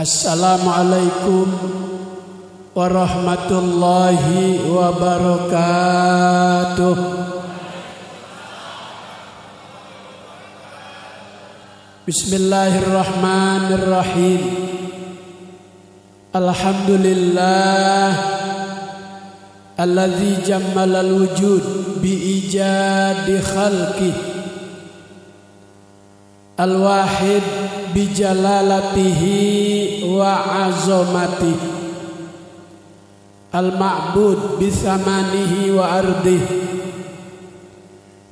Assalamualaikum warahmatullahi wabarakatuh. Bismillahirrahmanirrahim. Alhamdulillah alladzi jammalal wujud bi ijadi khalqih al-wahid bi jalalatihi wa azamatihi al-ma'bud bi thamanihi wa ardihi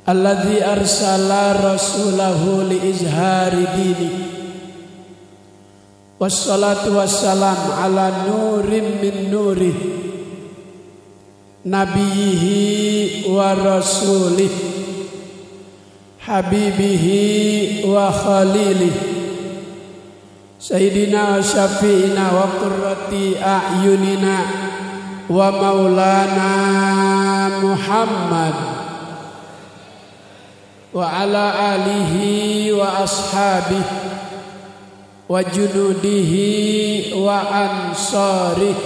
alladzi arsala rasulahu li izhari dini wassalatu wassalam ala nurim min nurihi nabiyihi wa rasulih habibihi wa khalilih sayyidina wa syafi'ina wa qurrati a'yunina wa maulana Muhammad wa ala alihi wa ashabihi wa junudihi wa ansarihi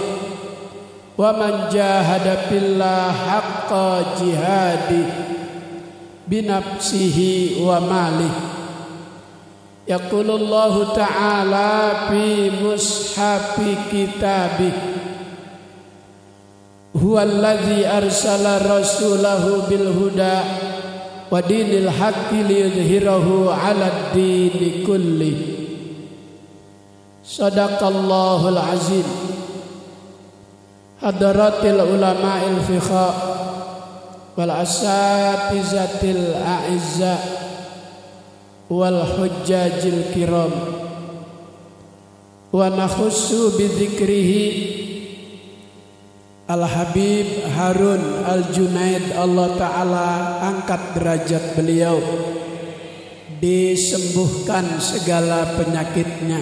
wa man jahada fillah haqqa jihadi binafsihi wa malih. Yaqulullahu ta'ala fi mushafi kitabih huwallazi arsala rasulahu bil huda wa dinil haqqi liyudhhirahu 'alad dini kulli. Shadaqallahul azim. Hadaratil ulama'il fiqh wal asatizatil a'izza wal hujjajil kiram wa nakhussu bi dzikrihi al Habib Harun Al Junaid. Allah Ta'ala angkat derajat beliau, disembuhkan segala penyakitnya.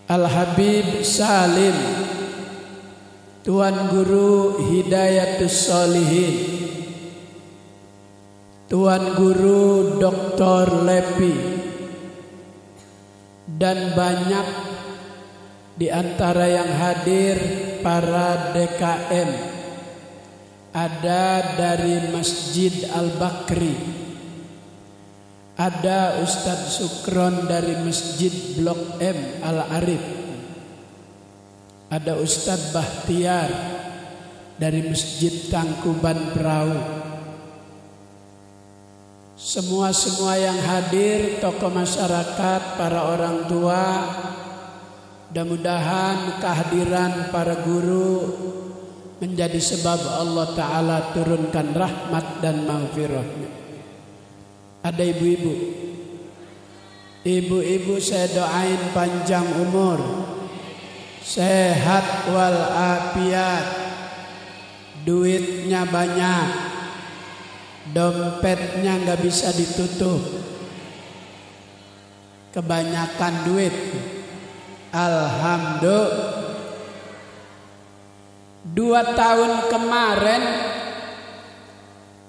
Al Habib Salim Tuan Guru Hidayatus Sholihin, Tuan Guru Dr. Lepi, dan banyak di antara yang hadir para DKM. Ada dari Masjid Al-Bakri, ada Ustadz Sukron dari Masjid Blok M Al-Arif, ada Ustadz Bahtiar dari Masjid Tangkuban Perahu. Semua yang hadir, tokoh masyarakat, para orang tua, mudah-mudahan kehadiran para guru menjadi sebab Allah Ta'ala turunkan rahmat dan maghfirahnya. Ada ibu-ibu. Ibu-ibu saya doain panjang umur, sehat walafiat, duitnya banyak, dompetnya nggak bisa ditutup, kebanyakan duit. Alhamdulillah. 2 tahun kemarin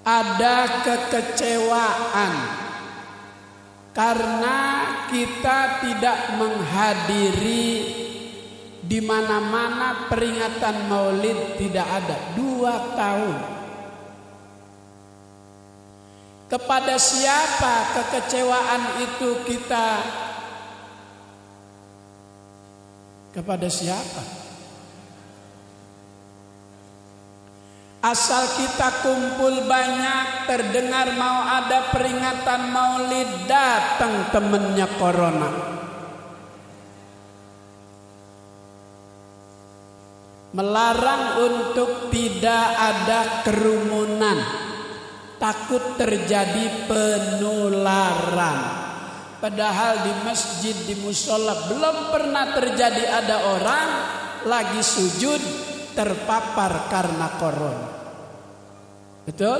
ada kekecewaan karena kita tidak menghadiri. Di mana-mana peringatan Maulid tidak ada. 2 tahun. Kepada siapa kekecewaan itu kita? Kepada siapa? Asal kita kumpul banyak, terdengar mau ada peringatan Maulid, datang temennya corona. Melarang untuk tidak ada kerumunan, takut terjadi penularan. Padahal di masjid, di musola belum pernah terjadi ada orang lagi sujud terpapar karena corona. Betul?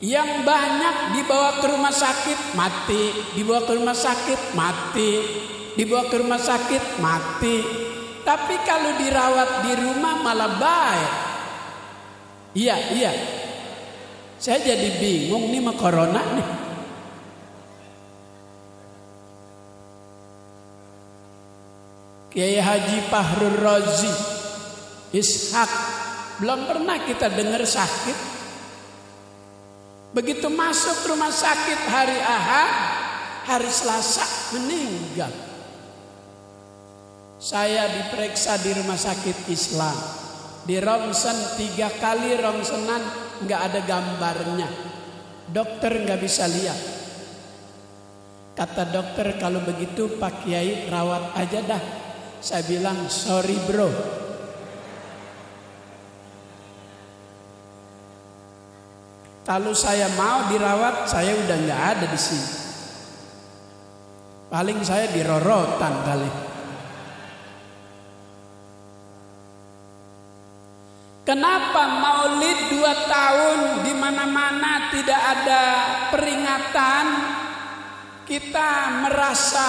Yang banyak dibawa ke rumah sakit mati, dibawa ke rumah sakit mati, dibawa ke rumah sakit mati. Tapi kalau dirawat di rumah malah baik. Iya. Saya jadi bingung nih sama corona nih. Kiai Haji Fahrul Razi Ishak, belum pernah kita dengar sakit. Begitu masuk rumah sakit hari Ahad, hari Selasa meninggal. Saya diperiksa di rumah sakit Islam, di rongsen 3 kali rongsenan nggak ada gambarnya. Dokter nggak bisa lihat. Kata dokter, kalau begitu Pak Kiai rawat aja dah. Saya bilang sorry bro. Kalau saya mau dirawat, saya udah nggak ada di sini. Paling saya di Rorotan kali. Kenapa Maulid 2 tahun di mana-mana tidak ada peringatan? Kita merasa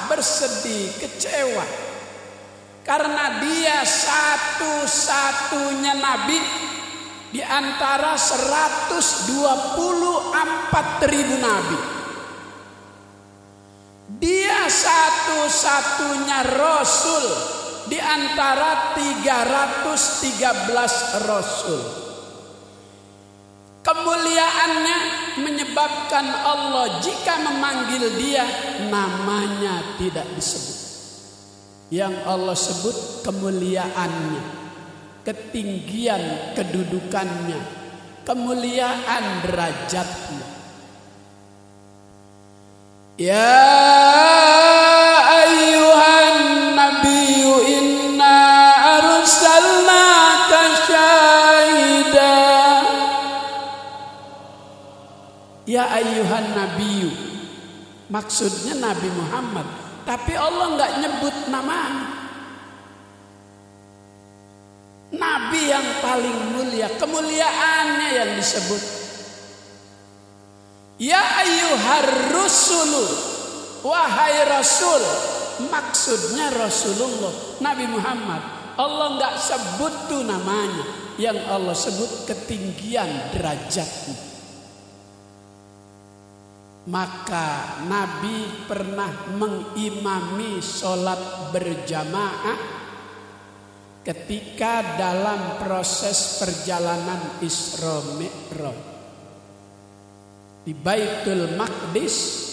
bersedih, kecewa. Karena dia satu-satunya nabi di antara 124.000 nabi. Dia satu-satunya rasul di antara 313 rasul. Kemuliaannya menyebabkan Allah jika memanggil dia namanya tidak disebut. Yang Allah sebut kemuliaannya, ketinggian kedudukannya, kemuliaan derajatnya. Ya ayyuhan nabiyyu inna arsalnaka syahida. Ya ayyuhan nabiyyu, maksudnya Nabi Muhammad, tapi Allah nggak nyebut namanya. Nabi yang paling mulia, kemuliaannya yang disebut. Ya ayyuhar rusulu, wahai rasul, maksudnya Rasulullah Nabi Muhammad. Allah nggak sebut tuh namanya, yang Allah sebut ketinggian derajatnya. Maka Nabi pernah mengimami sholat berjamaah ketika dalam proses perjalanan Isra Mi'raj di Baitul Maqdis.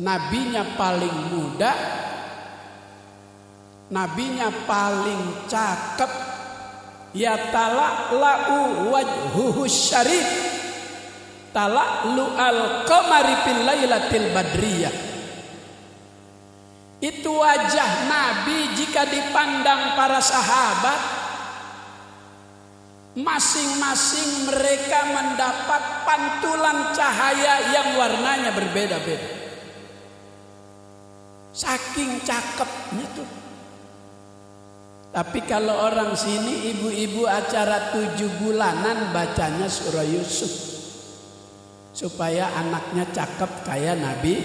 Nabinya paling muda, nabinya paling cakep. Ya tala'la'u wajhuhu syarif tala'lu al-qamari fil lailatil badriyah. Itu wajah Nabi jika dipandang para sahabat, masing-masing mereka mendapat pantulan cahaya yang warnanya berbeda-beda. Saking cakepnya tuh. Tapi kalau orang sini, ibu-ibu acara 7 bulanan bacanya surah Yusuf supaya anaknya cakep kayak Nabi.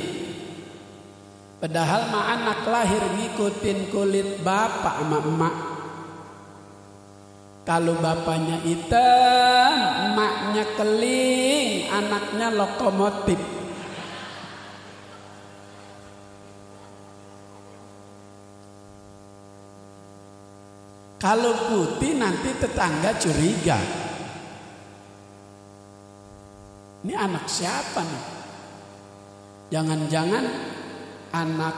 Padahal mah anak lahir ngikutin kulit bapak sama emak. Kalau bapaknya hitam, emaknya keling, anaknya lokomotif. Kalau putih nanti tetangga curiga. Ini anak siapa nih? Jangan-jangan anak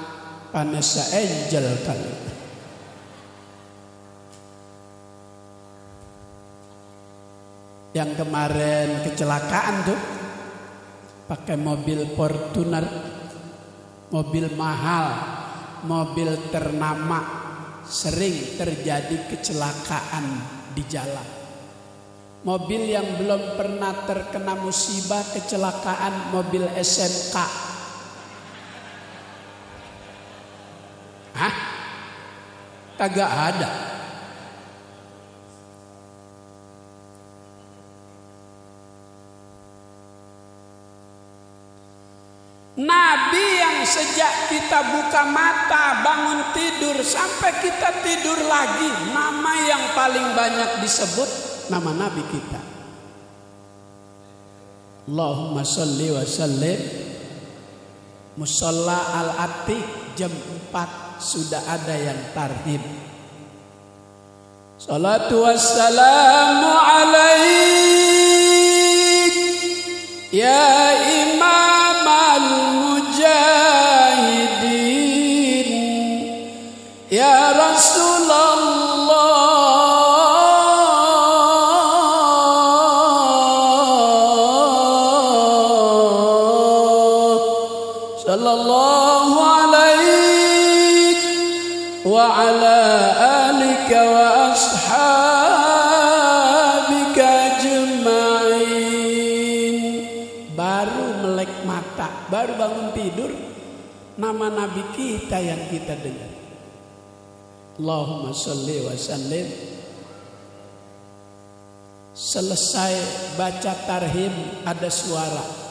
Vanessa Angel kali. Yang kemarin kecelakaan tuh, pakai mobil Fortuner, mobil mahal, mobil ternama, sering terjadi kecelakaan di jalan. Mobil yang belum pernah terkena musibah kecelakaan, mobil SMK. Hah? Kagak ada. Nabi yang sejak kita buka mata, bangun tidur, sampai kita tidur lagi, nama yang paling banyak disebut nama Nabi kita. Allahumma sholli wa sallim Musola Al-Atiq jam 4 sudah ada yang tarhib. Salatu wassalamu alaik ya imam al-mujahidin ya Rasulullah sallallahu alaik wa ala alika wa ashabika ajma'in. Baru melek mata, baru bangun tidur, nama Nabi kita yang kita dengar. Allahumma sholli wa sallim. Selesai baca tarhim ada suara.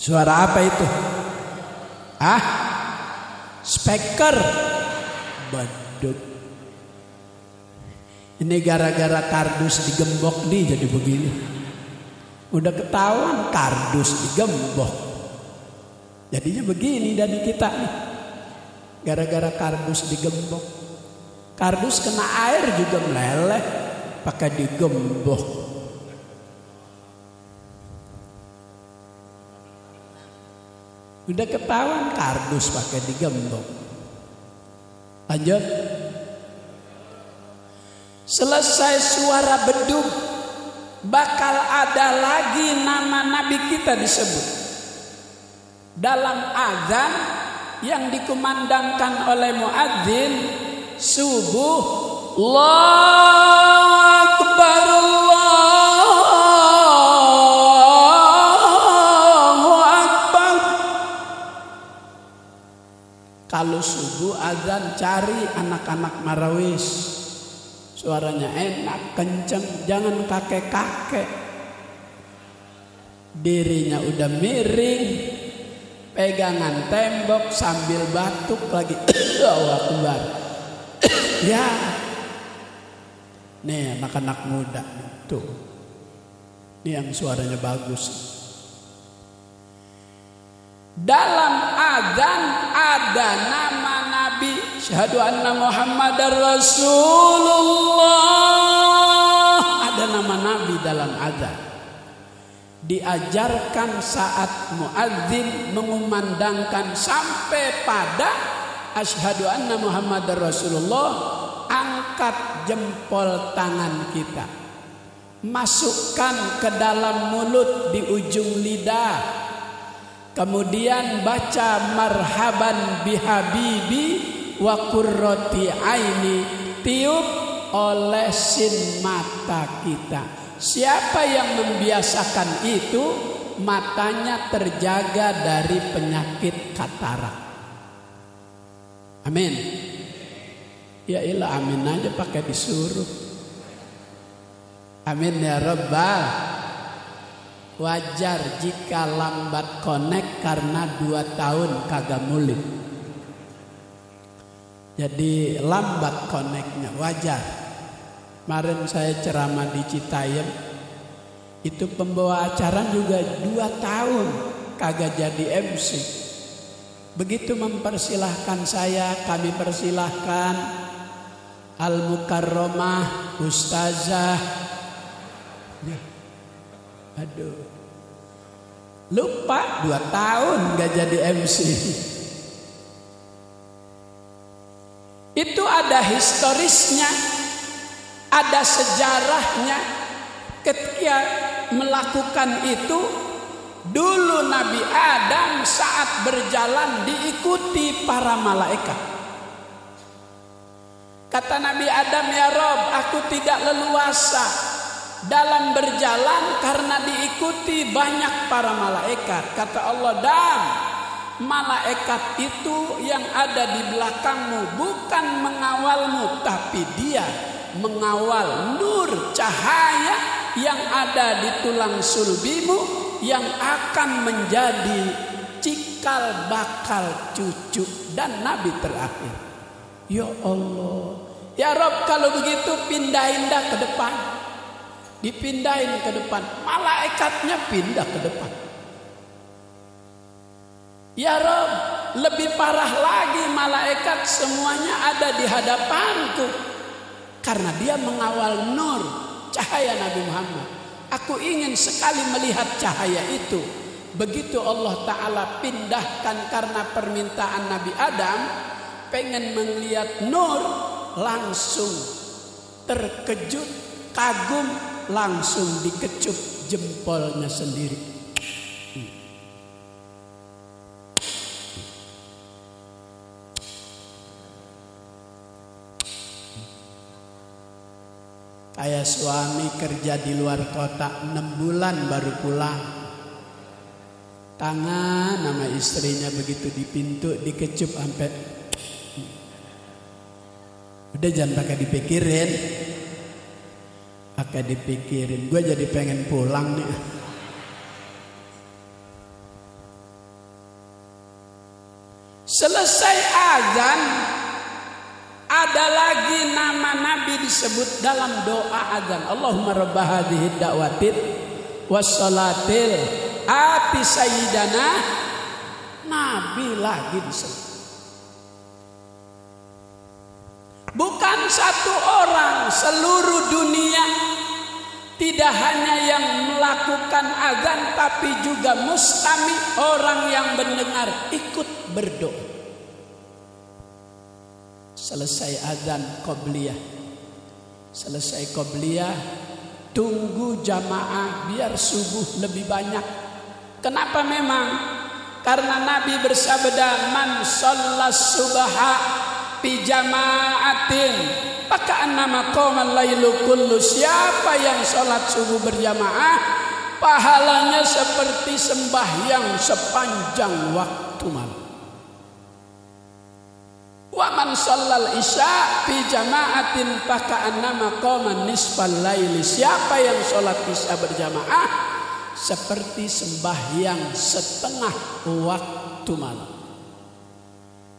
Suara apa itu? Speaker. Badut. Ini gara-gara kardus digembok nih jadi begini. Udah ketahuan kardus digembok. Jadinya begini dari kita nih. Gara-gara kardus digembok. Kardus kena air juga meleleh. Pakai digembok. Udah ketahuan kardus pakai digembok. Lanjut. Selesai suara beduk, bakal ada lagi nama Nabi kita disebut. Dalam azan yang dikumandangkan oleh muadzin subuh, Allahu Akbar, kalau subuh azan cari anak-anak marawis. Suaranya enak, kenceng, jangan kakek-kakek. Dirinya udah miring, pegangan tembok sambil batuk lagi. Allahu Akbar. Ya. Nih anak-anak muda tuh. Ini yang suaranya bagus. Dalam azan ada nama Nabi, syahadu anna Muhammadar Rasulullah. Ada nama Nabi dalam azan. Diajarkan saat muadzin mengumandangkan sampai pada asyhadu anna Muhammadar Rasulullah, angkat jempol tangan kita, masukkan ke dalam mulut di ujung lidah. Kemudian baca marhaban bihabibi wa qurrati aini, tiup olesin mata kita. Siapa yang membiasakan itu, matanya terjaga dari penyakit katarak. Amin. Ya ilah amin aja pakai disuruh. Amin ya Rabbal. Wajar jika lambat connect karena 2 tahun kagak mulih. Jadi lambat connectnya wajar. Kemarin saya ceramah di Citayam, itu pembawa acara juga 2 tahun kagak jadi MC. Begitu mempersilahkan saya, kami persilahkan Al-Mukarramah Ustazah. Ya. Aduh, lupa 2 tahun gak jadi MC. Itu ada historisnya, ada sejarahnya. Ketika melakukan itu, dulu Nabi Adam saat berjalan diikuti para malaikat. Kata Nabi Adam, ya Rob, aku tidak leluasa dalam berjalan karena diikuti banyak para malaikat. Kata Allah, dan malaikat itu yang ada di belakangmu bukan mengawalmu, tapi dia mengawal nur cahaya yang ada di tulang sulbimu yang akan menjadi cikal bakal cucu dan nabi terakhir. Ya Allah, ya Rob, kalau begitu pindahin dah ke depan. Dipindahin ke depan, malaikatnya pindah ke depan. Ya Rob, lebih parah lagi, malaikat semuanya ada di hadapanku. Karena dia mengawal nur, cahaya Nabi Muhammad. Aku ingin sekali melihat cahaya itu. Begitu Allah Ta'ala pindahkan karena permintaan Nabi Adam, pengen melihat nur, langsung terkejut, kagum, langsung dikecup jempolnya sendiri. Kayak suami kerja di luar kota 6 bulan baru pulang. Tangan nama istrinya begitu di pintu dikecup sampai. Udah jangan pakai dipikirin. Pakai dipikirin. Gue jadi pengen pulang nih. Selesai azan, ada lagi nama Nabi disebut dalam doa azan. Allahumma rabb hadhihi da'watil wassalatil ati sayyidana. Nabi lagi disebut. Bukan satu orang, seluruh dunia. Tidak hanya yang melakukan azan, tapi juga mustami, orang yang mendengar ikut berdoa. Selesai azan qobliyah. Selesai qobliyah, tunggu jamaah biar subuh lebih banyak. Kenapa memang? Karena Nabi bersabda, man shollas subha fi jama'atin faka'annama qamal lailu kullu. Siapa yang sholat subuh berjamaah, pahalanya seperti sembahyang sepanjang waktu malam. Wa man shallal isya fi jama'atin faka'annama qama nisfal laili. Siapa yang sholat isya berjamaah seperti sembahyang setengah waktu malam.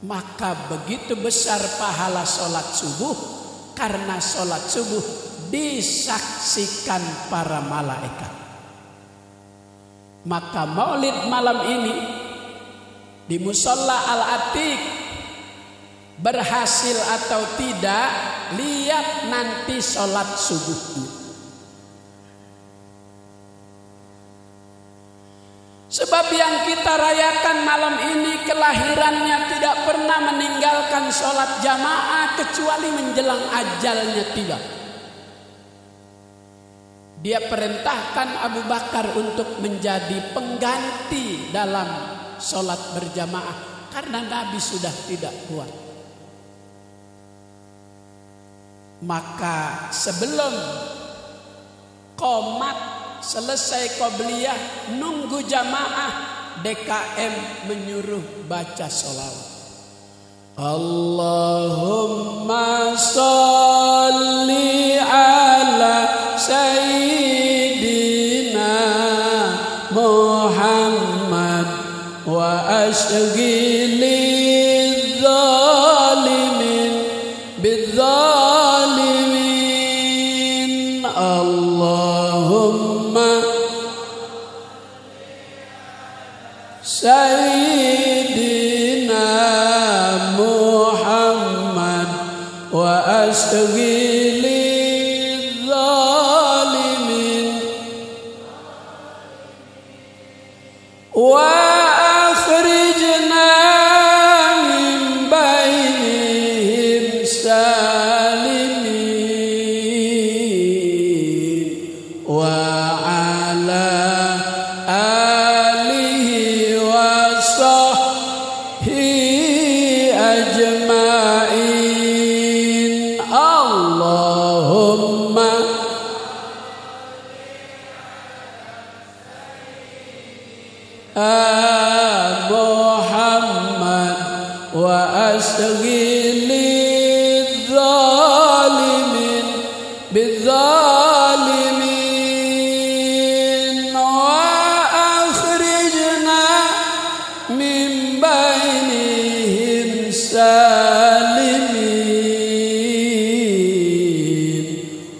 Maka begitu besar pahala sholat subuh, karena sholat subuh disaksikan para malaikat. Maka maulid malam ini di Musholla Al-Atiq, berhasil atau tidak, lihat nanti sholat subuhnya. Sebab yang kita rayakan malam ini kelahirannya tidak pernah meninggalkan sholat jamaah kecuali menjelang ajalnya tiba. Dia perintahkan Abu Bakar untuk menjadi pengganti dalam sholat berjamaah karena Nabi sudah tidak kuat. Maka sebelum qomat, selesai qobliyah, nunggu jamaah, DKM menyuruh baca sholawat. Allahumma sholli ala sayyidina Muhammad wa ashghilil zalimin bidzalimin. Allahumma sayyidina Muhammad wa ashghilil zalimin wa akhrijna min bainihim salimin wa ala alihi wa sahbihi ajma'in. Allahumma Muhammad wa ashghilil zalimin bidzalimin wa min bainihim salimin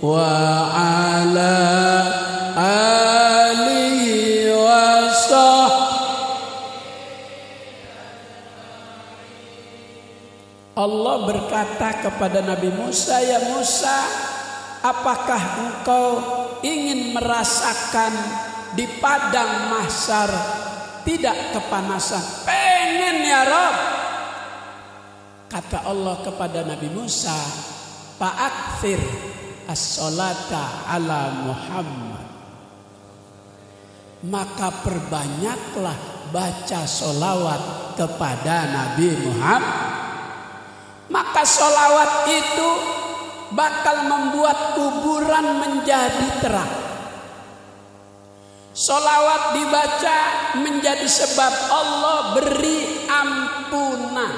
wa ala alihi wa Allah berkata kepada Nabi Musa, ya Musa, apakah engkau ingin merasakan di padang mahsyar tidak kepanasan? Pengen ya Rabb. Kata Allah kepada Nabi Musa, fa'akthir as-salata ala Muhammad. Maka perbanyaklah baca solawat kepada Nabi Muhammad. Maka solawat itu bakal membuat kuburan menjadi terang. Solawat dibaca menjadi sebab Allah beri ampunan.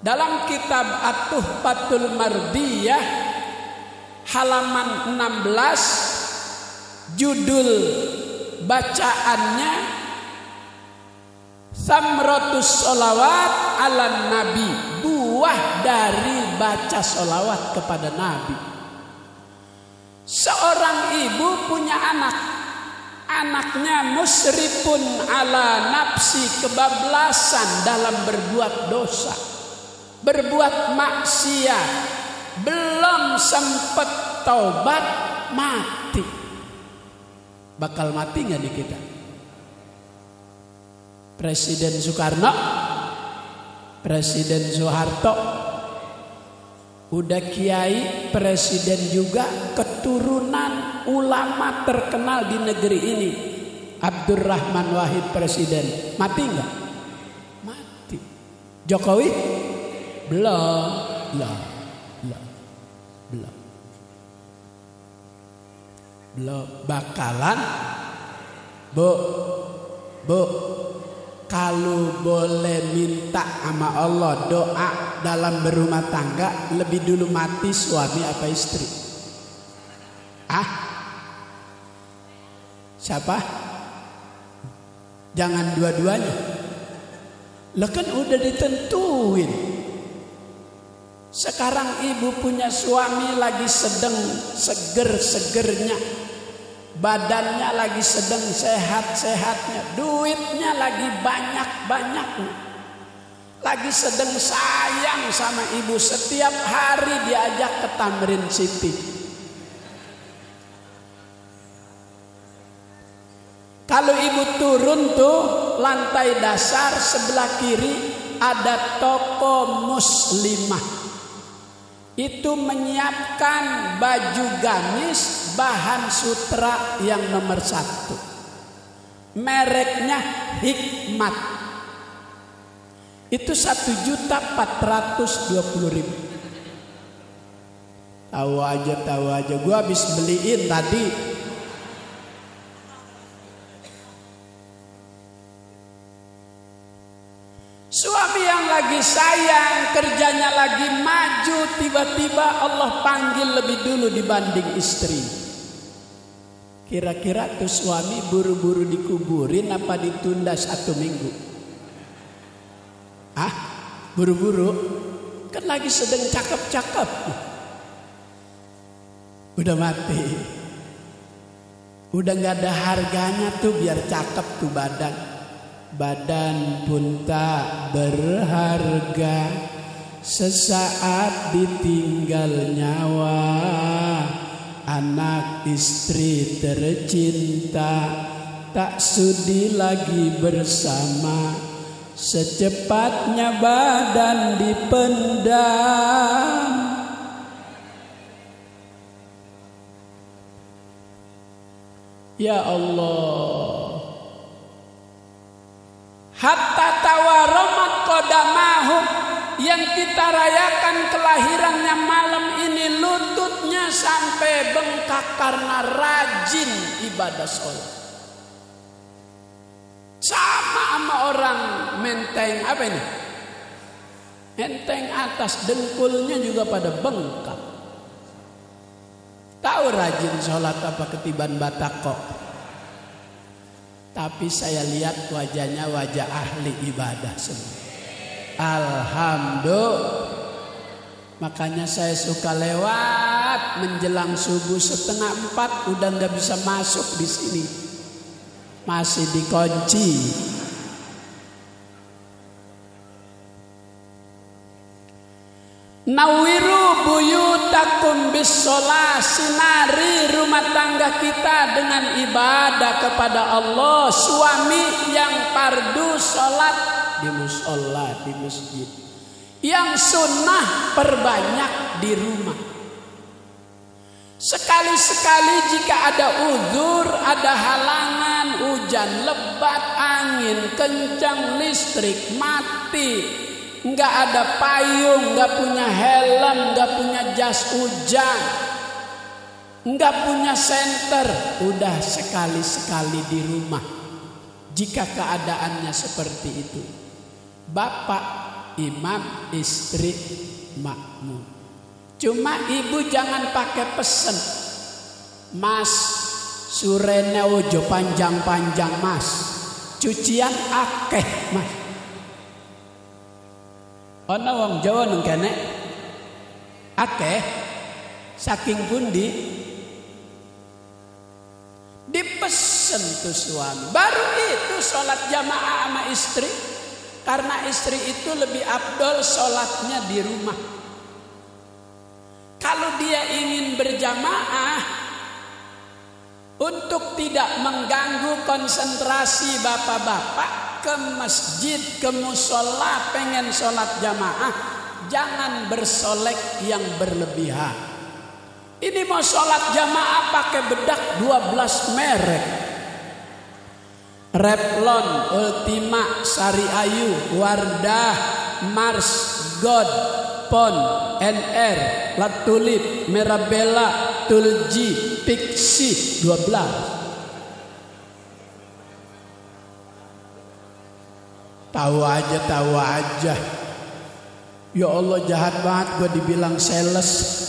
Dalam kitab At-Tuhfatul Mardiyah halaman 16, judul bacaannya Samratus Sholawat ala Nabi, buah dari baca solawat kepada Nabi. Seorang ibu punya anak, anaknya musrifun ala nafsi, kebablasan dalam berbuat dosa, berbuat maksiat, belum sempat taubat, mati. Bakal mati nggak di kita? Presiden Soekarno, Presiden Soeharto, udah kiai, presiden juga, keturunan ulama terkenal di negeri ini. Abdurrahman Wahid presiden, mati nggak? Mati. Jokowi belum. Bakalan, bu. Kalau boleh minta sama Allah doa dalam berumah tangga, lebih dulu mati suami apa istri? Siapa? Jangan dua-duanya. Lah kan udah ditentuin. Sekarang ibu punya suami lagi sedang seger-segernya, badannya lagi sedang sehat-sehatnya, duitnya lagi banyak-banyaknya, lagi sedang sayang sama ibu, setiap hari diajak ke Tamrin City. Kalau ibu turun tuh lantai dasar sebelah kiri ada toko muslimah. Itu menyiapkan baju gamis bahan sutra yang nomor 1. Mereknya Hikmat. Itu 1.420.000. Tahu aja. Gua habis beliin tadi. Suami yang lagi sayang, kerjanya lagi maju, tiba-tiba Allah panggil lebih dulu dibanding istri. Kira-kira tuh suami buru-buru dikuburin apa ditunda 1 minggu? Buru-buru? Kan lagi sedang cakep-cakep. Udah mati. Udah gak ada harganya tuh biar cakep tuh badan. Badan pun tak berharga, sesaat ditinggal nyawa. Anak istri tercinta tak sudi lagi bersama, secepatnya badan dipendam. Ya Allah, hatta tawaromat kodamahum, yang kita rayakan kelahirannya malam ini, lututnya sampai bengkak karena rajin ibadah sholat. Sama orang menteng apa ini? Menteng atas, dengkulnya juga pada bengkak. Tahu rajin sholat apa ketiban batako? Tapi saya lihat wajahnya wajah ahli ibadah semua. Alhamdulillah. Makanya saya suka lewat menjelang subuh 3:30 udah nggak bisa masuk di sini. Masih dikunci. Nawiru buyutakum bisolah, sinari rumah tangga kita dengan ibadah kepada Allah. Suami yang fardu sholat di musola, di masjid. Yang sunnah perbanyak di rumah. Sekali-sekali jika ada uzur, ada halangan, hujan lebat, angin kencang, listrik mati, nggak ada payung, nggak punya helm, nggak punya jas hujan, nggak punya senter, udah sekali-sekali di rumah. Jika keadaannya seperti itu, bapak imam, istri makmum. Cuma ibu jangan pakai pesen, mas surene ojo panjang-panjang mas, cucian akeh mas. Ana wong Jawa nang kene akeh saking pundi dipesen tuh suami. Baru itu sholat jamaah sama istri. Karena istri itu lebih afdol sholatnya di rumah. Kalau dia ingin berjamaah untuk tidak mengganggu konsentrasi bapak-bapak, ke masjid, ke musola, pengen sholat jamaah, jangan bersolek yang berlebihan. Ini mau sholat jamaah pakai bedak 12 merek. Revlon, Ultima, Sari Ayu, Wardah, Mars, God, Pon, NR, La Tulip, Mirabella, Tulji, Pixi 12. Tahu aja. Ya Allah, jahat banget gue dibilang sales.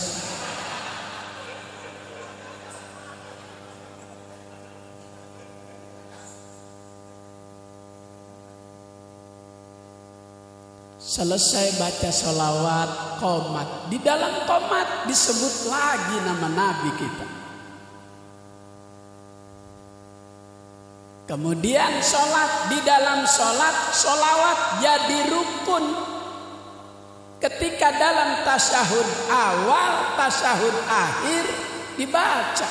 Selesai baca sholawat qomat, di dalam qomat disebut lagi nama Nabi kita. Kemudian sholat, di dalam sholat sholawat jadi rukun. Ketika dalam tasyahud awal, tasyahud akhir dibaca.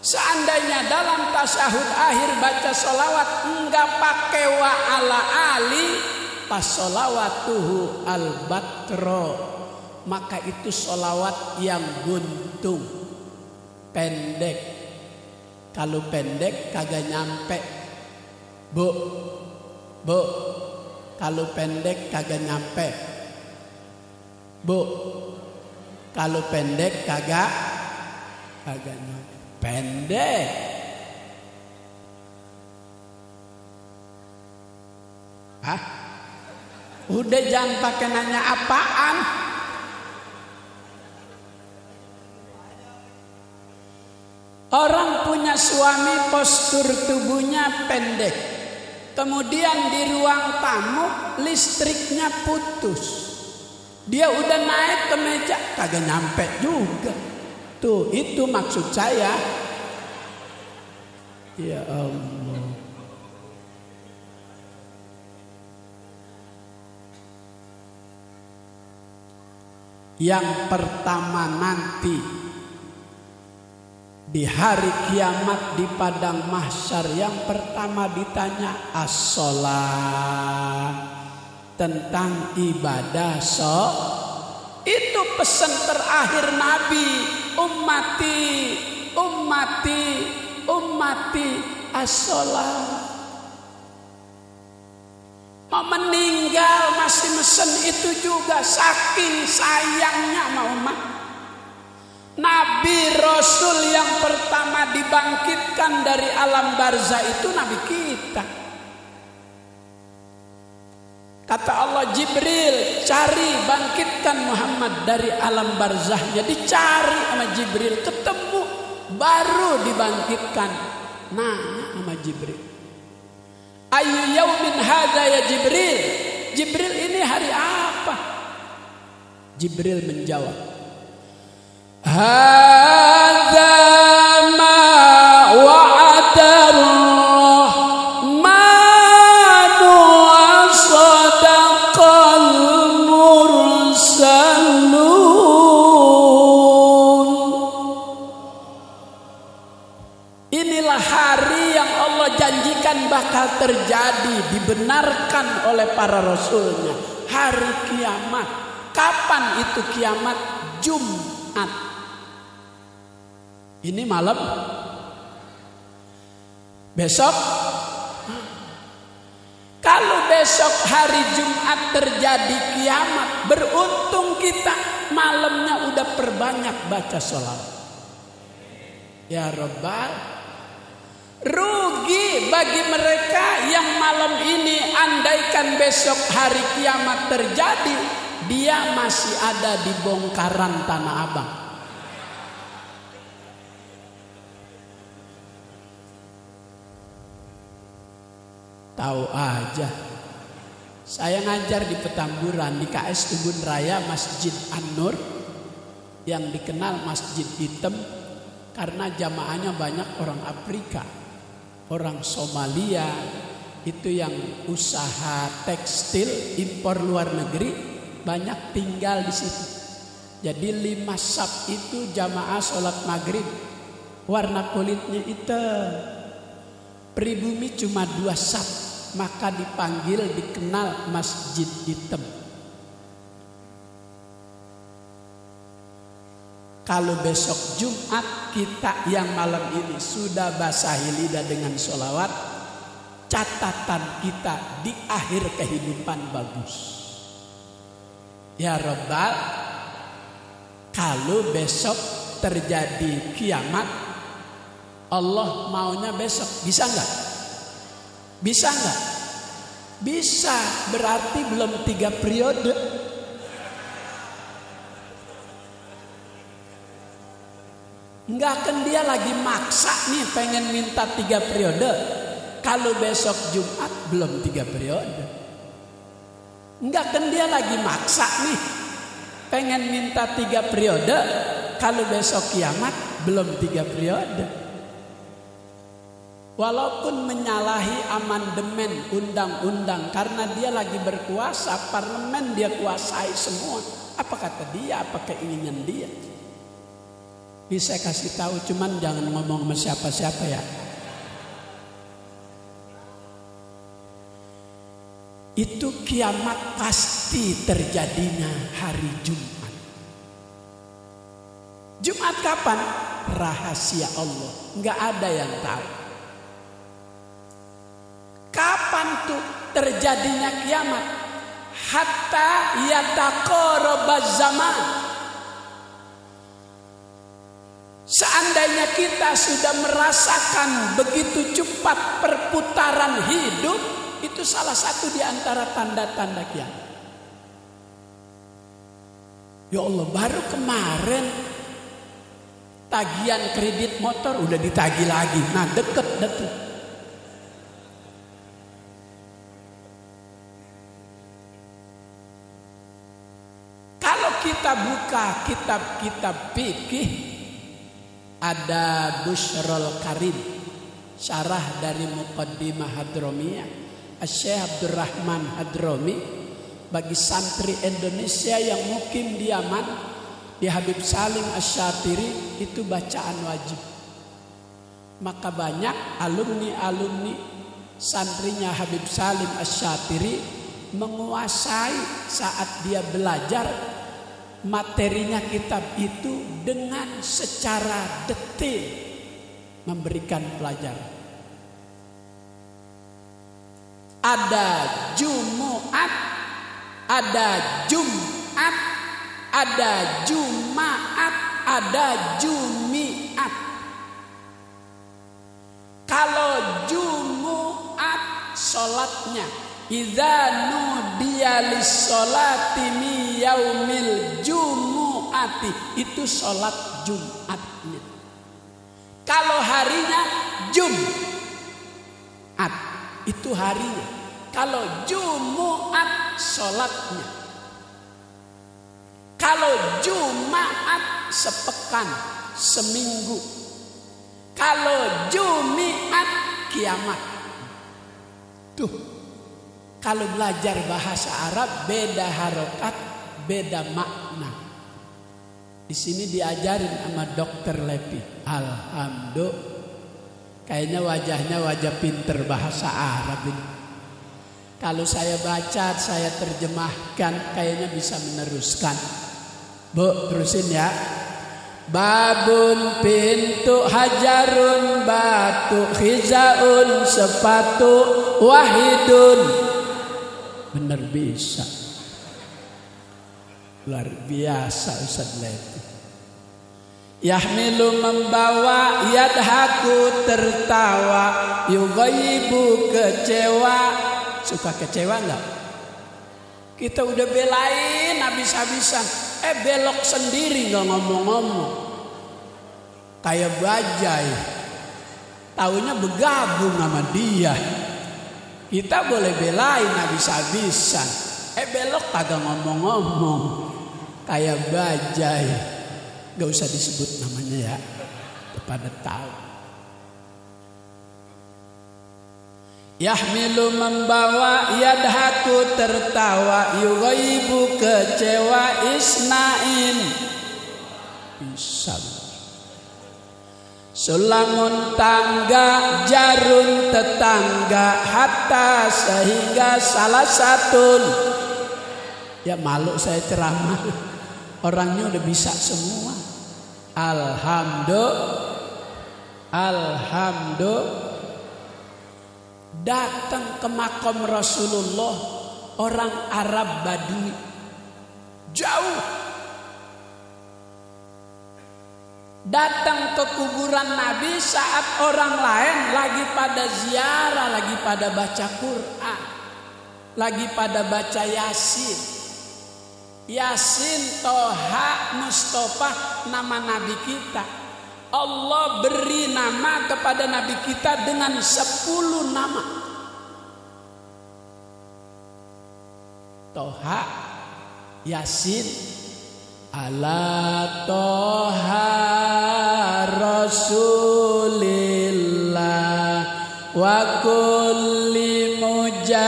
Seandainya dalam tasyahud akhir baca sholawat enggak pakai wa ala ali, fasolawatuhu al-batro, maka itu solawat yang buntung, pendek. Kalau pendek kagak nyampe, bu. Kalau pendek kagak nyampe, bu. Kalau pendek kagak nyampe, pendek. Hah? Udah jangan pakai nanya apaan. Orang punya suami postur tubuhnya pendek. Kemudian di ruang tamu listriknya putus. Dia udah naik ke meja kagak nyampe juga. Tuh, itu maksud saya. Ya Allah. Yang pertama nanti di hari kiamat di padang mahsyar, yang pertama ditanya as-sholat, tentang ibadah itu pesan terakhir Nabi, ummati as-sholat. Mau meninggal masih mesen itu juga, saking sayangnya sama umat. Nabi Rasul yang pertama dibangkitkan dari alam barzah itu Nabi kita. Kata Allah, Jibril, cari bangkitkan Muhammad dari alam barzahnya. Dicari sama Jibril, ketemu, baru dibangkitkan. Nanya sama Jibril, Ayu yaumin hadza ya Jibril. Jibril, ini hari apa? Jibril menjawab, hadza ma wa'adar rahman wa sadaqal mursalun. Inilah hari yang Allah janjikan bakal terjadi, dibenarkan oleh para rasulnya. Hari kiamat. Kapan itu kiamat? Jumat. Ini malam. Besok. Kalau besok hari Jumat terjadi kiamat, beruntung kita malamnya udah perbanyak baca sholawat. Ya Rabbal. Rugi bagi mereka yang malam ini andaikan besok hari kiamat terjadi, dia masih ada di bongkaran Tanah Abang. Tahu aja. Saya ngajar di Petamburan di KS Ubun Raya Masjid An-Nur yang dikenal Masjid Hitam karena jamaahnya banyak orang Afrika. Orang Somalia itu yang usaha tekstil impor luar negeri banyak tinggal di situ. Jadi 5 saf itu jamaah sholat maghrib warna kulitnya hitam. Pribumi cuma 2 saf, maka dipanggil dikenal Masjid Hitam. Kalau besok Jumat kita yang malam ini sudah basahi lidah dengan sholawat, catatan kita di akhir kehidupan bagus. Ya Rabbal, kalau besok terjadi kiamat, Allah maunya besok, bisa enggak? Bisa enggak? Bisa, berarti belum 3 periode. Enggak, kan dia lagi maksa nih pengen minta 3 periode. Kalau besok Jumat belum 3 periode. Enggak, kan dia lagi maksa nih pengen minta 3 periode. Kalau besok kiamat belum 3 periode. Walaupun menyalahi amandemen undang-undang karena dia lagi berkuasa, parlemen dia kuasai semua. Apa kata dia, apa keinginan dia? Bisa kasih tahu, cuman jangan ngomong sama siapa-siapa ya. Itu kiamat pasti terjadinya hari Jumat. Jumat kapan? Rahasia Allah, nggak ada yang tahu. Kapan tuh terjadinya kiamat? Hatta yataqarabaz zaman. Seandainya kita sudah merasakan begitu cepat perputaran hidup, itu salah satu di antara tanda-tanda kiamat. Ya Allah, baru kemarin tagihan kredit motor udah ditagih lagi. Nah, deket tuh. Kalau kita buka kitab-kitab fikih, ada Bushrul Karim, syarah dari Muqaddimah Hadromiyah Syekh Abdurrahman Hadromi, bagi santri Indonesia yang mukim di Yaman, di Habib Salim Asy-Syatiri, itu bacaan wajib. Maka banyak alumni santrinya Habib Salim Asy-Syatiri menguasai saat dia belajar materinya kitab itu dengan secara detail memberikan pelajaran. Ada Jumu'at, ada Jum'at, ada Juma'at, ada Jumi'at. Kalau Jumu'at sholatnya, idza nudiya lis-sholati mi yaumil jumu'ati, itu sholat Jumatnya. Kalau harinya Jumat, itu harinya. Kalau Jumat sholatnya. Kalau Jumat sepekan, seminggu. Kalau Jumiat kiamat. Tuh, kalau belajar bahasa Arab beda harokat, beda makna. Di sini diajarin sama Dokter Lepi. Alhamdulillah. Kayaknya wajahnya wajah pinter bahasa Arab ini. Kalau saya baca, saya terjemahkan, kayaknya bisa meneruskan. Bu, terusin ya. Babun pintu, hajarun batu, khizaun sepatu, wahidun. Bener bisa. Luar biasa Ustaz Lepi. Yahmilu membawa, yadhaku tertawa, yughayyibu kecewa. Suka kecewa enggak? Kita udah belain habis-habisan, belok sendiri enggak ngomong-ngomong. Kayak bajai. Taunya bergabung sama dia. Kita boleh belain habis-habisan, belok kagak ngomong-ngomong. Kayak bajai. Gak usah disebut namanya ya, pada tahu. Yahmilu membawa, yadhaku tertawa, yughayyibu kecewa, isnain bisa. Sulamun tangga, jarun tetangga, hatta sehingga salah satun. Ya malu saya ceramah, orangnya udah bisa semua. Alhamdulillah. Datang ke makam Rasulullah orang Arab Badui, jauh. Datang ke kuburan Nabi saat orang lain lagi pada ziarah, lagi pada baca Quran, lagi pada baca Yasin. Yasin, Toha, Mustafa, nama Nabi kita. Allah beri nama kepada Nabi kita dengan 10 nama. Toha, Yasin, ala Toha Rasulillah wa kulli mujahidin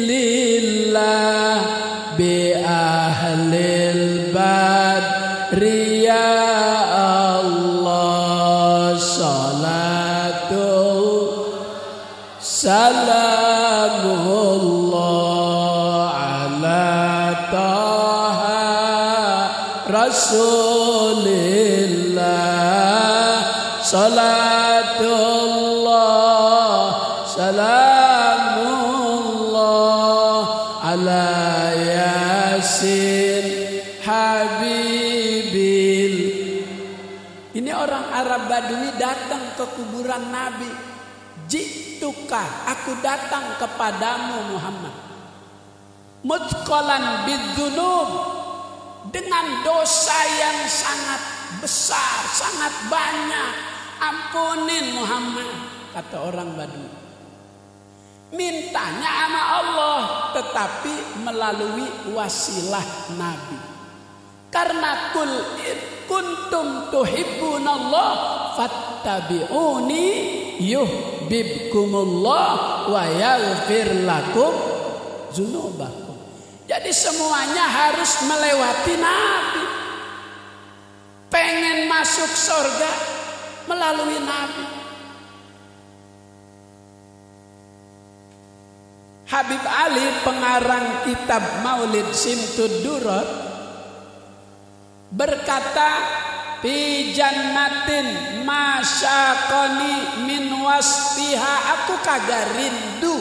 lillah bi ahlil badri ya Allah salatu salamullah ala Taha Rasulillah salatullah salamullah ala Yasin Habibil. Ini orang Arab Badui datang ke kuburan Nabi. Jituka, aku datang kepadamu Muhammad. Mutqalan bidzunub, dengan dosa yang sangat besar, sangat banyak. Ampunin Muhammad, kata orang Badui. Mintanya sama Allah, tetapi melalui wasilah Nabi. Karena kul kuntum tuhibbunallah fattabi'uni yuhibbukumullah wa yaghfir lakum dzunubakum. Jadi semuanya harus melewati Nabi. Pengen masuk surga melalui Nabi. Habib Ali, pengarang kitab Maulid Simtud Durat, berkata, fi jannatin masyaqani min wasfiha, aku kagak rindu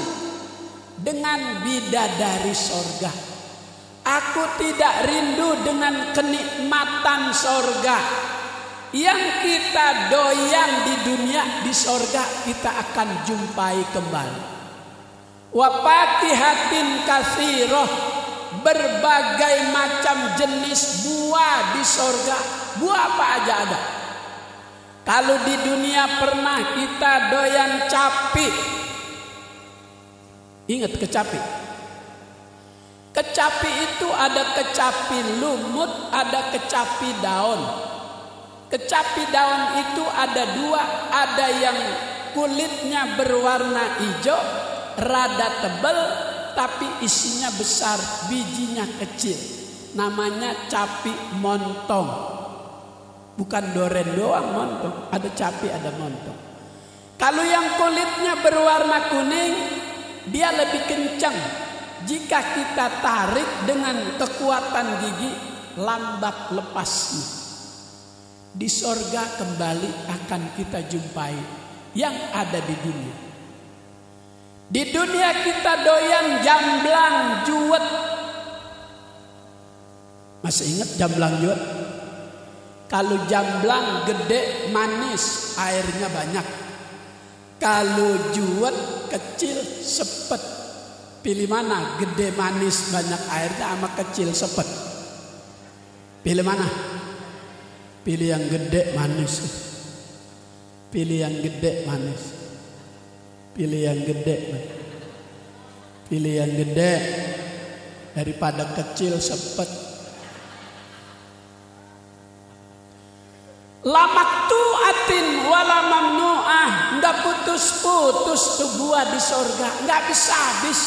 dengan bidadari sorga. Aku tidak rindu dengan kenikmatan sorga. Yang kita doyan di dunia, di sorga kita akan jumpai kembali. Wa fakihatin katsiroh, berbagai macam jenis buah di sorga. Buah apa aja ada. Kalau di dunia pernah kita doyan capi. Ingat kecapi? Kecapi itu ada kecapi lumut, ada kecapi daun. Kecapi daun itu ada dua, ada yang kulitnya berwarna hijau, rada tebal, tapi isinya besar, bijinya kecil. Namanya capi montong. Bukan doren doang montong, ada capi, ada montong. Kalau yang kulitnya berwarna kuning, dia lebih kencang. Jika kita tarik dengan kekuatan gigi, lambat lepasnya. Di sorga kembali akan kita jumpai yang ada di dunia. Di dunia kita doyan jamblang juwet. Masih ingat jamblang juwet? Kalau jamblang gede manis, airnya banyak. Kalau juwet kecil sepet. Pilih mana? Gede manis banyak airnya sama kecil sepet. Pilih mana? Pilih yang gede manis. Pilih yang gede manis. Pilih yang gede. Pilih yang gede daripada kecil sepet. Lamaktu'atin wala mamnu'ah. Enggak putus-putus tuh buah di sorga, enggak bisa habis.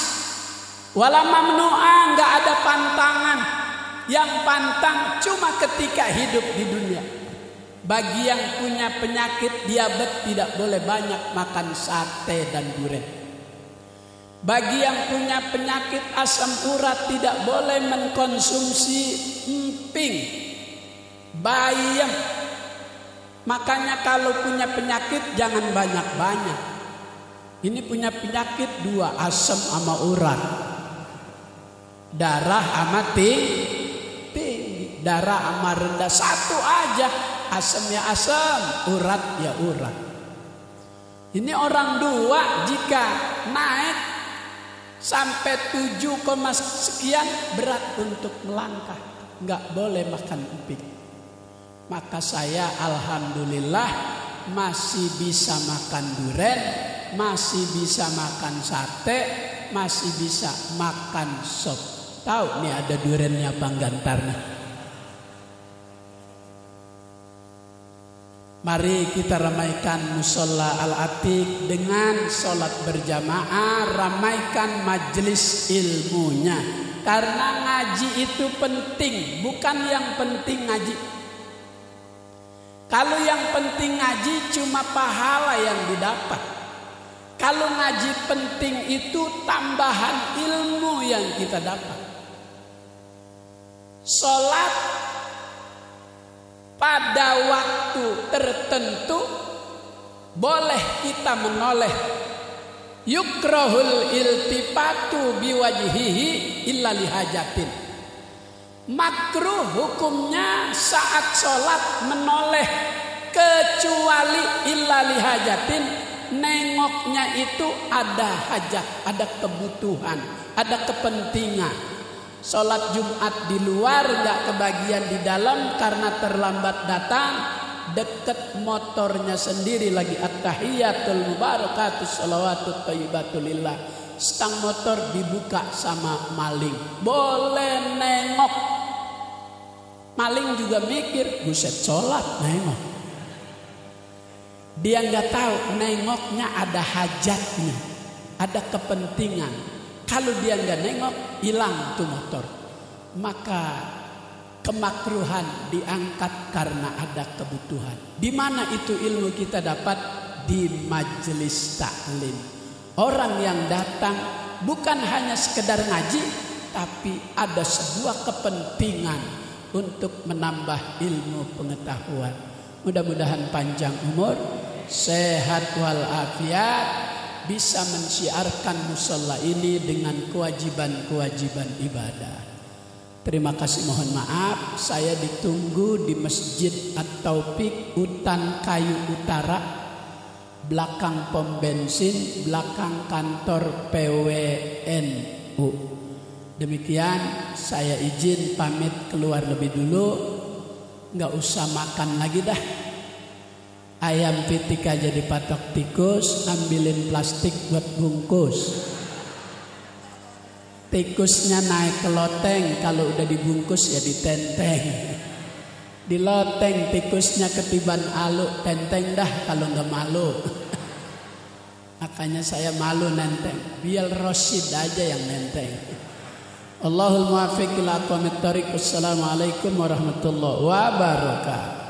Wala mamnu'ah, enggak ada pantangan. Yang pantang cuma ketika hidup di dunia. Bagi yang punya penyakit diabetes tidak boleh banyak makan sate dan durian. Bagi yang punya penyakit asam urat tidak boleh mengkonsumsi emping, bayam. Makanya kalau punya penyakit jangan banyak-banyak. Ini punya penyakit dua, asam sama urat. Darah sama tinggi. Darah sama rendah, satu aja. Asam ya asam, urat ya urat. Ini orang dua jika naik sampai 7, sekian berat untuk melangkah. Enggak boleh makan emping. Maka saya alhamdulillah masih bisa makan durian, masih bisa makan sate, masih bisa makan sop. Tahu nih ada duriannya Panggantarna. Mari kita ramaikan musola Al-Atiq dengan sholat berjamaah, ramaikan majelis ilmunya. Karena ngaji itu penting, bukan yang penting ngaji. Kalau yang penting ngaji cuma pahala yang didapat. Kalau ngaji penting itu tambahan ilmu yang kita dapat. Sholat pada waktu tertentu boleh kita menoleh. Yukrahul iltifatu biwajhihi illa lihajatin. Makruh hukumnya saat sholat menoleh kecuali illa lihajatin. Nengoknya itu ada hajat, ada kebutuhan, ada kepentingan. Sholat Jumat di luar gak kebagian di dalam karena terlambat datang, deket motornya sendiri lagi at-tahiyatul mubarakatus sholawatut thayyibatulillah. Stang motor dibuka sama maling, boleh nengok. Maling juga mikir, buset sholat nengok. Dia gak tahu nengoknya ada hajatnya, ada kepentingan. Kalau dia nggak nengok, hilang tuh motor. Maka kemakruhan diangkat karena ada kebutuhan. Di mana itu ilmu kita dapat? Di majelis taklim. Orang yang datang bukan hanya sekedar ngaji, tapi ada sebuah kepentingan untuk menambah ilmu pengetahuan. Mudah-mudahan panjang umur, sehat walafiat, bisa mensiarkan musola ini dengan kewajiban-kewajiban ibadah. Terima kasih, mohon maaf saya ditunggu di Masjid At-Taufiq Utan Kayu Utara, belakang pom bensin, belakang kantor PWNU. Demikian, saya izin pamit keluar lebih dulu. Nggak usah makan lagi dah. Ayam pitika jadi patok tikus, ambilin plastik buat bungkus. Tikusnya naik ke loteng, kalau udah dibungkus ya ditenteng. Di loteng tikusnya ketiban aluk, tenteng dah kalau nggak malu. Makanya saya malu nenteng, biar Rosid aja yang nenteng. Allahul muwaffiq ila aqwamit thoriq. Assalamualaikum warahmatullahi wabarakatuh.